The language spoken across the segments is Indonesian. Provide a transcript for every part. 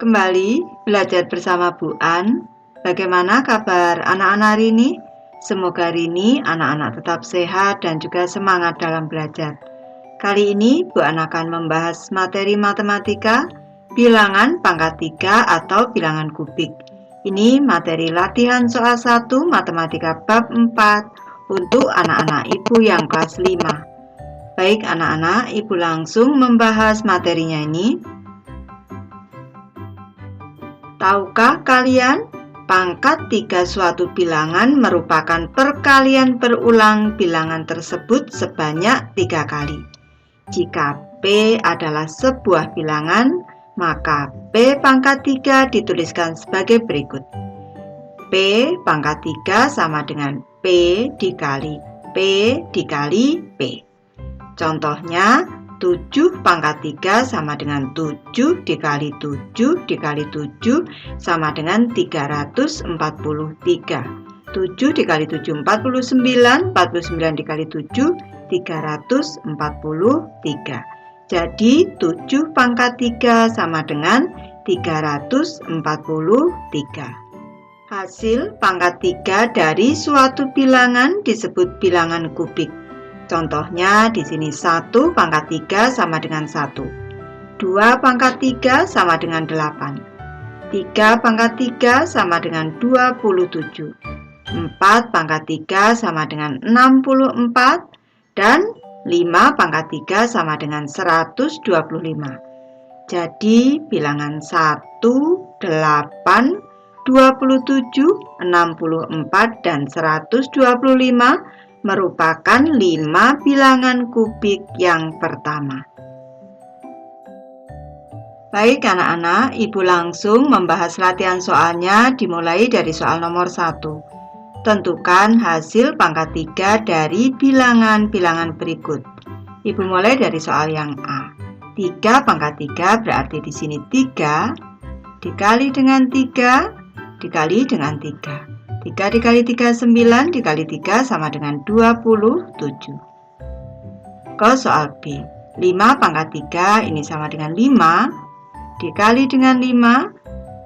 Kembali belajar bersama Bu An. Bagaimana kabar anak-anak hari ini? Semoga hari ini anak-anak tetap sehat dan juga semangat dalam belajar. Kali ini Bu An akan membahas materi matematika, bilangan pangkat 3 atau bilangan kubik. Ini materi latihan soal 1 matematika bab 4 untuk anak-anak ibu yang kelas 5. Baik anak-anak, ibu langsung membahas materinya ini. Tahukah kalian, pangkat 3 suatu bilangan merupakan perkalian berulang bilangan tersebut sebanyak 3 kali. Jika P adalah sebuah bilangan, maka P pangkat 3 dituliskan sebagai berikut. P pangkat 3 sama dengan P dikali P dikali P. Contohnya, 7 pangkat 3 sama dengan 7 dikali 7 dikali 7 sama dengan 343. 7 dikali 7, 49, 49 dikali 7, 343. Jadi 7 pangkat 3 sama dengan 343. Hasil pangkat 3 dari suatu bilangan disebut bilangan kubik. Contohnya di sini 1 pangkat 3 sama dengan 1. 2 pangkat 3 sama dengan 8. 3 pangkat 3 sama dengan 27. 4 pangkat 3 sama dengan 64. Dan 5 pangkat 3 sama dengan 125. Jadi bilangan 1, 8, 27, 64, dan 125 merupakan 5 bilangan kubik yang pertama. Baik anak-anak, ibu langsung membahas latihan soalnya dimulai dari soal nomor 1. Tentukan hasil pangkat 3 dari bilangan-bilangan berikut. Ibu mulai dari soal yang A. 3 pangkat 3 berarti di sini 3 dikali dengan 3 dikali dengan 3. 3 dikali 3, 9 dikali 3 sama dengan 27. Ke soal B. 5 pangkat 3 ini sama dengan 5 dikali dengan 5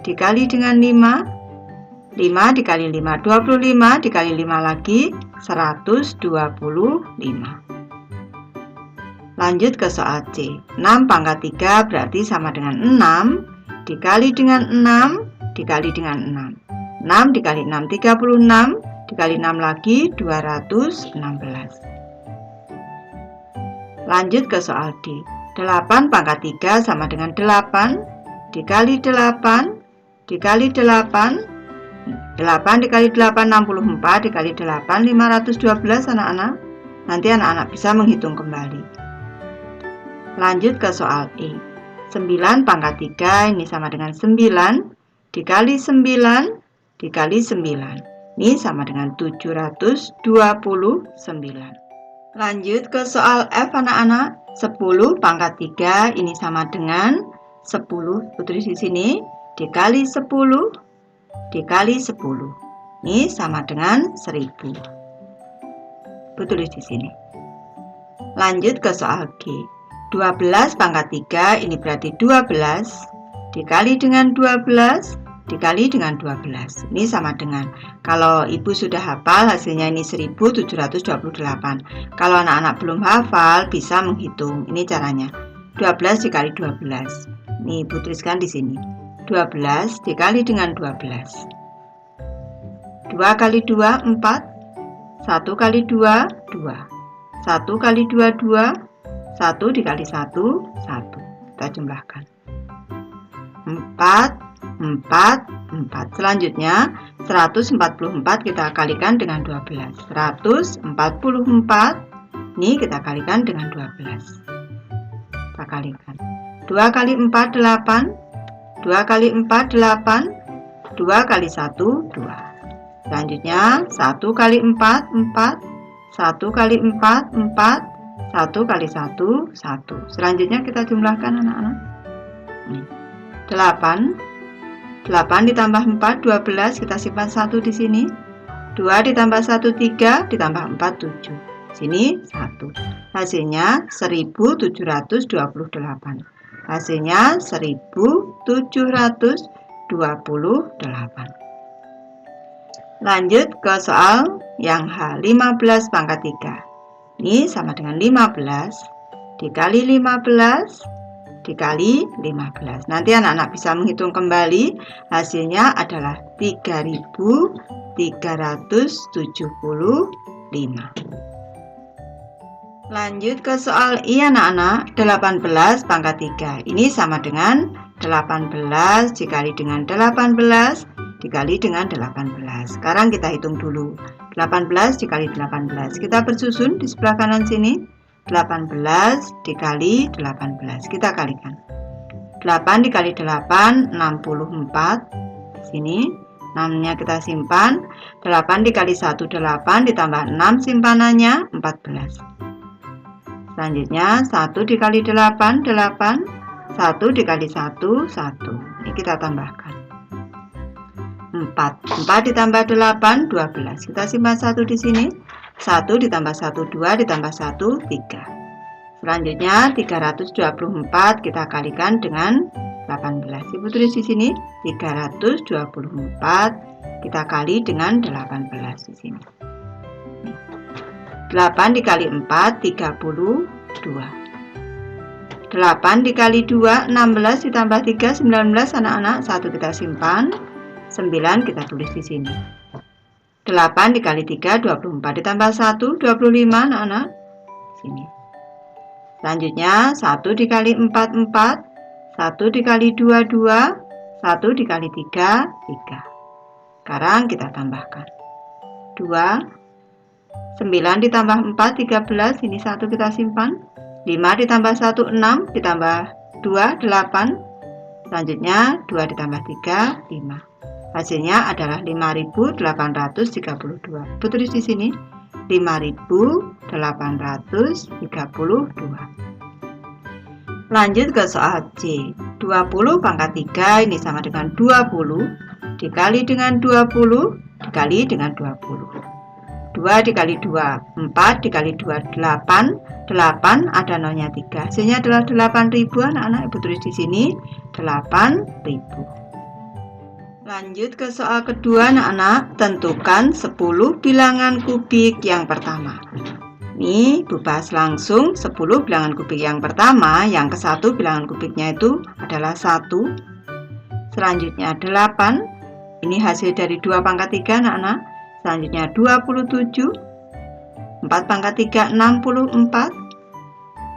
dikali dengan 5. 5 dikali 5, 25 dikali 5 lagi 125. Lanjut ke soal C. 6 pangkat 3 berarti sama dengan 6 dikali dengan 6 dikali dengan 6. 6 dikali 6, 36, dikali 6 lagi 216. Lanjut ke soal D. 8 pangkat 3 sama dengan 8, dikali 8, dikali 8, 8 dikali 8, 64, dikali 8, 512 anak-anak. Nanti anak-anak bisa menghitung kembali. Lanjut ke soal E. 9 pangkat 3 ini sama dengan 9, dikali 9, dikali 9. Ini sama dengan 729. Lanjut ke soal F anak-anak. 10 pangkat 3 ini sama dengan 10. Tulis di sini dikali 10 dikali 10. Ini sama dengan 1000. Tulis di sini. Lanjut ke soal G. 12 pangkat 3 ini berarti 12 dikali dengan 12 dikali dengan 12. Ini sama dengan, kalau ibu sudah hafal hasilnya ini 1728. Kalau anak-anak belum hafal bisa menghitung. Ini caranya. 12 dikali 12. Ini ibu tuliskan di sini. 12 dikali dengan 12. 2 kali 2 4. 1 kali 2 2. 1 kali 2 2. 1 dikali 1 1. Kita jumlahkan. 4 4, 4. Selanjutnya 144 kita kalikan dengan 12. 144 ini kita kalikan dengan 12. Kita kalikan. 2 kali 4 8. 2 kali 4 8. 2 kali 1 2. Selanjutnya 1 kali 4 4. 1 kali 4 4. 1 kali 1 1. Selanjutnya kita jumlahkan anak-anak. 8 8 ditambah 4, 12, kita simpan 1 di sini. 2 ditambah 1, 3, ditambah 4, 7. Sini 1. Hasilnya 1728. Hasilnya 1728. Lanjut ke soal yang H, 15 pangkat 3. Ini sama dengan 15 dikali 15 dikali 15. Nanti anak-anak bisa menghitung kembali. Hasilnya adalah 3375. Lanjut ke soal I anak-anak, 18 pangkat 3. Ini sama dengan 18 dikali dengan 18 dikali dengan 18. Sekarang kita hitung dulu. 18 dikali 18. Kita bersusun di sebelah kanan sini. 18 dikali 18. Kita kalikan. 8 dikali 8, 64. Di sini 6-nya kita simpan. 8 dikali 1, 8 ditambah 6 simpanannya 14. Selanjutnya 1 dikali 8, 8. 1 dikali 1, 1. Ini kita tambahkan. 4 ditambah 8, 12. Kita simpan 1 di sini. 1 ditambah 1, 2 ditambah 1, 3. Selanjutnya 324 kita kalikan dengan 18. Ibu tulis di sini 324 kita kali dengan 18 di sini. 8 dikali 4, 32. 8 dikali 2, 16 ditambah 3, 19 anak-anak. 1 kita simpan. 9 kita tulis di sini. 8 dikali 3, 24 ditambah 1, 25 anak-anak. Sini. Selanjutnya 1 dikali 4, 4. 1 dikali 2, 2. 1 dikali 3, 3. Sekarang kita tambahkan. 2. 9 ditambah 4, 13. Ini 1 kita simpan. 5 ditambah 1, 6. Ditambah 2, 8. Selanjutnya 2 ditambah 3, 5. Hasilnya adalah 5.832. Tulis di sini 5.832. Lanjut ke soal C. 20 pangkat 3 ini sama dengan 20 dikali dengan 20 dikali dengan 20. 2 dikali 2, 4 dikali 2, 8. 8 ada nolnya 3. Hasilnya adalah 8.000 anak-anak. Ibu tulis di sini 8.000. Lanjut ke soal kedua anak-anak, tentukan 10 bilangan kubik yang pertama. Ini Ibu bahas langsung 10 bilangan kubik yang pertama. Yang ke 1 bilangan kubiknya itu adalah 1. Selanjutnya 8. Ini hasil dari 2 pangkat 3 anak-anak. Selanjutnya 27. 4 pangkat 3 64.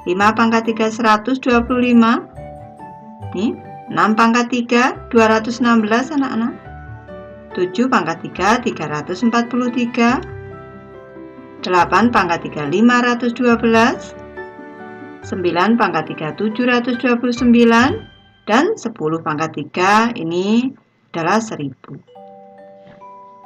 5 pangkat 3 125. Ini 6 pangkat 3, 216 anak-anak. 7 pangkat 3, 343. 8 pangkat 3, 512. 9 pangkat 3, 729. Dan 10 pangkat 3 ini adalah 1000.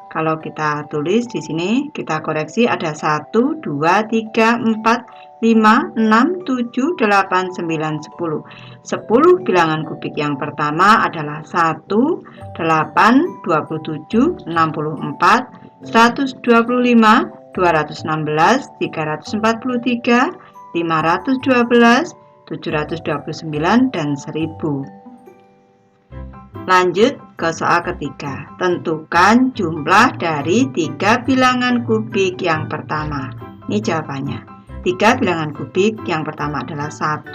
Kalau kita tulis di sini, kita koreksi ada 1, 2, 3, 4, 5, 6, 7, 8, 9, 10. 10 bilangan kubik yang pertama adalah 1, 8, 27, 64, 125, 216, 343, 512, 729, dan 1000. Lanjut ke soal ketiga. Tentukan jumlah dari 3 bilangan kubik yang pertama. Ini jawabannya. 3 bilangan kubik yang pertama adalah 1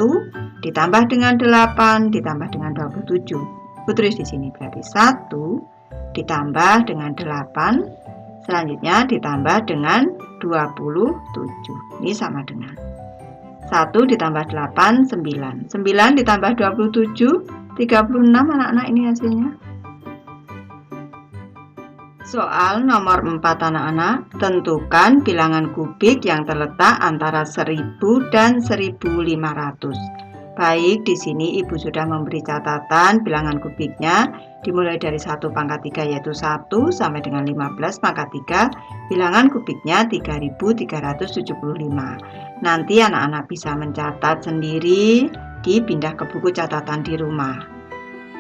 ditambah dengan 8 ditambah dengan 27. Tulis di sini berarti 1 ditambah dengan 8, selanjutnya ditambah dengan 27. Ini sama dengan 1 ditambah 8, 9. 9 ditambah 27, 36 anak-anak. Ini hasilnya. Soal nomor 4 anak-anak, tentukan bilangan kubik yang terletak antara 1000 dan 1500. Baik, di sini Ibu sudah memberi catatan bilangan kubiknya dimulai dari 1 pangkat 3 yaitu 1 sampai dengan 15 pangkat 3. Bilangan kubiknya 3375. Nanti anak-anak bisa mencatat sendiri, dipindah ke buku catatan di rumah.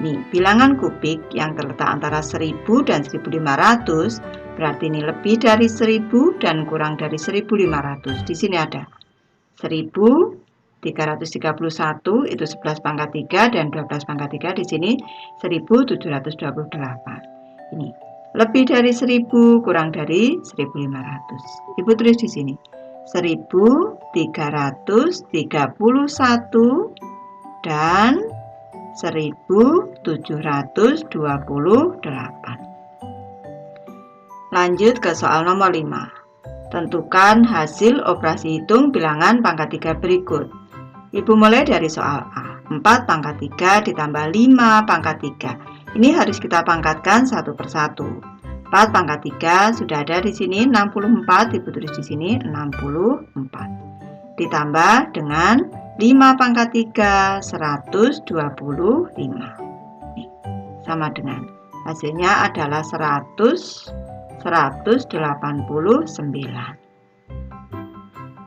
Nih, bilangan kubik yang terletak antara 1000 dan 1500 berarti ini lebih dari 1000 dan kurang dari 1500. Di sini ada 1000 331 itu 11 pangkat 3 dan 12 pangkat 3 di sini 1728. Ini lebih dari 1000 kurang dari 1500. Ibu tulis di sini 1331 dan 1728. Lanjut ke soal nomor 5. Tentukan hasil operasi hitung bilangan pangkat 3 berikut. Ibu mulai dari soal A. 4 pangkat 3 ditambah 5 pangkat 3. Ini harus kita pangkatkan satu persatu. 4 pangkat 3 sudah ada di sini 64, Ibu tulis di sini 64. Ditambah dengan 5 pangkat 3 125. Nih, sama dengan hasilnya adalah 189.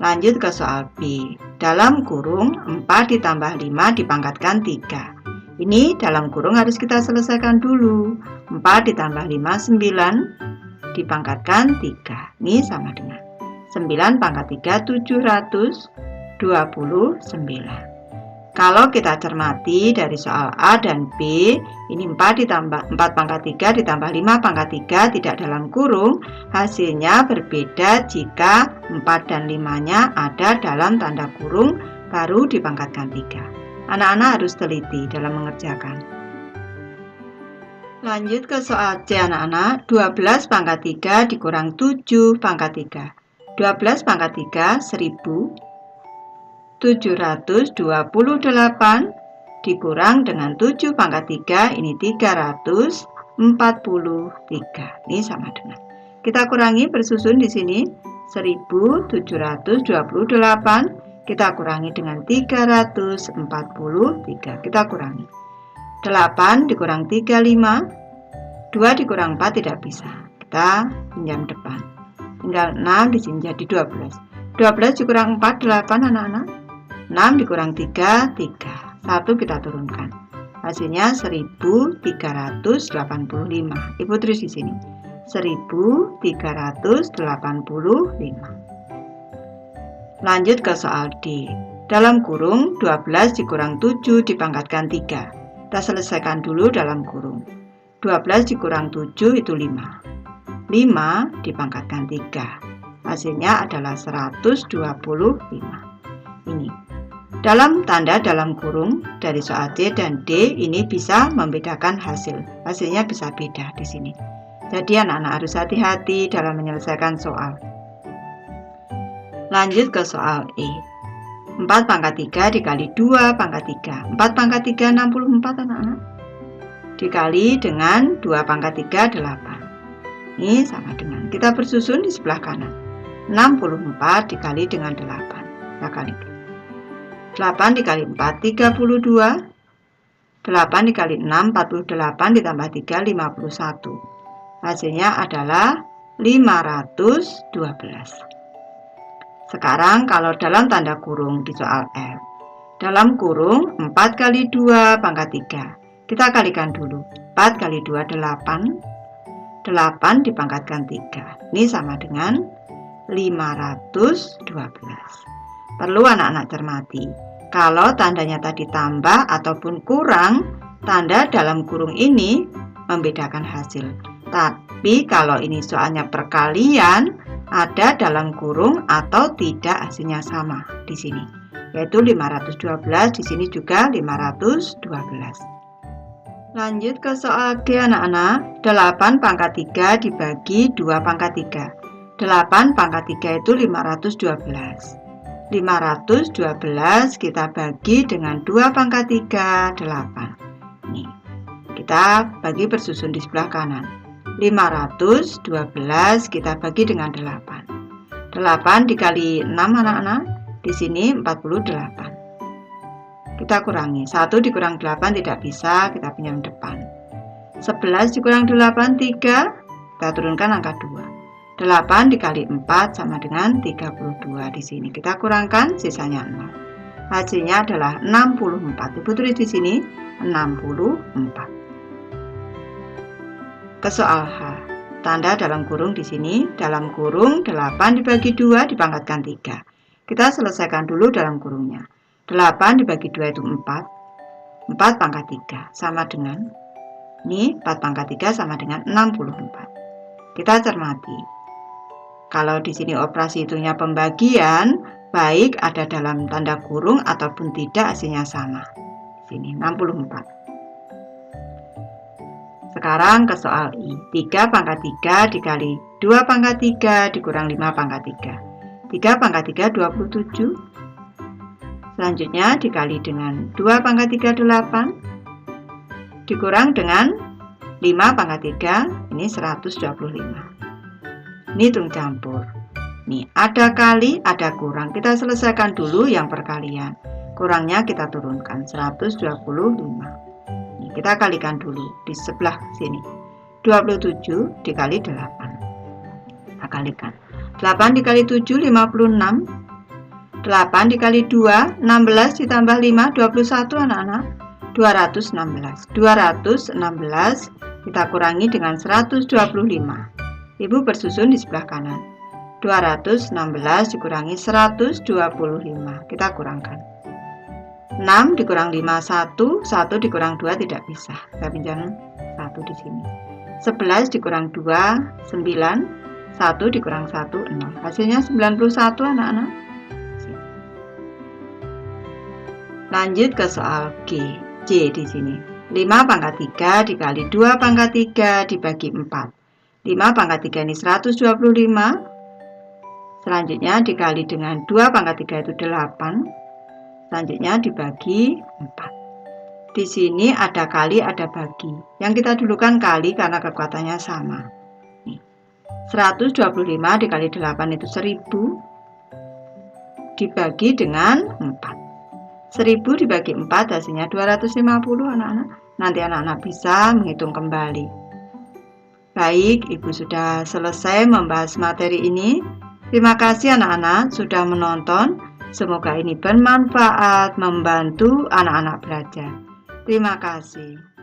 Lanjut ke soal B. Dalam kurung 4 ditambah 5 dipangkatkan 3. Ini dalam kurung harus kita selesaikan dulu. 4 ditambah 5 9 dipangkatkan 3. Ini sama dengan 9 pangkat 3 729. Kalau kita cermati dari soal A dan B, ini 4 pangkat 3 ditambah 5 pangkat 3 tidak dalam kurung, hasilnya berbeda jika 4 dan 5-nya ada dalam tanda kurung baru dipangkatkan 3. Anak-anak harus teliti dalam mengerjakan. Lanjut ke soal C anak-anak, 12 pangkat 3 dikurang 7 pangkat 3. 12 pangkat 3 1728 dikurang dengan 7 pangkat 3 ini 343. Ini sama dengan. Kita kurangi bersusun di sini 1728 kita kurangi dengan 343. Kita kurangi. 8 dikurang 35, 2 dikurang 4 tidak bisa. Kita pinjam depan. Tinggal 6 di sini jadi 12. 12 dikurang 4 8 anak-anak. 6 dikurang 3 3. 1 kita turunkan. Hasilnya 1385. Ibu tulis di sini. 1385. Lanjut ke soal D. Dalam kurung 12 dikurang 7 dipangkatkan 3. Kita selesaikan dulu dalam kurung. 12 dikurang 7 itu 5. 5 dipangkatkan 3. Hasilnya adalah 125. Ini. Dalam tanda dalam kurung dari soal C dan D ini bisa membedakan hasil. Hasilnya bisa beda di sini. Jadi anak-anak harus hati-hati dalam menyelesaikan soal. Lanjut ke soal E. 4 pangkat 3 dikali 2 pangkat 3. 4 pangkat 3 64 anak-anak. Dikali dengan 2 pangkat 3 8. Ini sama dengan. Kita bersusun di sebelah kanan. 64 dikali dengan 8. Kita kali. 8 dikali 4 32. 8 dikali 6 48 ditambah 3 51. Hasilnya adalah 512. Sekarang kalau dalam tanda kurung di soal F. Dalam kurung 4 kali 2 pangkat 3. Kita kalikan dulu. 4 kali 2 8. 8 dipangkatkan 3. Ini sama dengan 512. Perlu anak-anak cermati. Kalau tandanya tadi tambah ataupun kurang, tanda dalam kurung ini membedakan hasil. Tapi kalau ini soalnya perkalian, ada dalam kurung atau tidak hasilnya sama di sini. Yaitu 512, di sini juga 512. Lanjut ke soal D anak-anak. 8 pangkat 3 dibagi 2 pangkat 3. 8 pangkat 3 itu 512. 512 kita bagi dengan 2 pangkat 3, 8. Nih, kita bagi bersusun di sebelah kanan. 512 kita bagi dengan 8. 8 dikali 6 anak-anak, di sini 48. Kita kurangi. 1 dikurang 8 tidak bisa, kita pinjam depan. 11 dikurang 8, 3. Kita turunkan angka 2. 8 dikali 4 sama dengan 32 di sini. Kita kurangkan sisanya 0. Hasilnya adalah 64. Ibu tulis di sini 64. Ke soal H. Tanda dalam kurung di sini, dalam kurung 8 dibagi 2 dipangkatkan 3. Kita selesaikan dulu dalam kurungnya. 8 dibagi 2 itu 4. 4 pangkat 3 sama dengan, ini 4 pangkat 3 sama dengan 64. Kita cermati. Kalau di sini operasi hitungnya pembagian, baik ada dalam tanda kurung ataupun tidak, hasilnya sama. Di sini 64. Sekarang ke soal I. 3 pangkat 3 dikali 2 pangkat 3 dikurang 5 pangkat 3. 3 pangkat 3 27. Selanjutnya dikali dengan 2 pangkat 3 8. Dikurang dengan 5 pangkat 3, ini 125. Ini hitung campur. Nih, ada kali, ada kurang. Kita selesaikan dulu yang perkalian. Kurangnya kita turunkan 125. Kita kalikan dulu di sebelah sini. 27 dikali 8. Kita kalikan. 8 dikali 7, 56. 8 dikali 2, 16 ditambah 5, 21 anak-anak. 216. 216 kita kurangi dengan 125. Ibu bersusun di sebelah kanan. 216 dikurangi 125. Kita kurangkan. 6 dikurang 5 1, 1 dikurang 2 tidak bisa. Kita pinjam 1 di sini. 11 dikurang 2 9, 1 dikurang 1 0. Hasilnya 91 anak-anak. Lanjut ke soal G. J di sini. 5 pangkat 3 dikali 2 pangkat 3 dibagi 4. 5 pangkat 3 ini 125. Selanjutnya dikali dengan 2 pangkat 3 itu 8. Selanjutnya dibagi 4. Di sini ada kali, ada bagi. Yang kita dulukan kali karena kekuatannya sama. Nih, 125 dikali 8 itu 1000. Dibagi dengan 4. 1000 dibagi 4 hasilnya 250 anak-anak. Nanti anak-anak bisa menghitung kembali. Baik, Ibu sudah selesai membahas materi ini. Terima kasih anak-anak sudah menonton. Semoga ini bermanfaat, membantu anak-anak belajar. Terima kasih.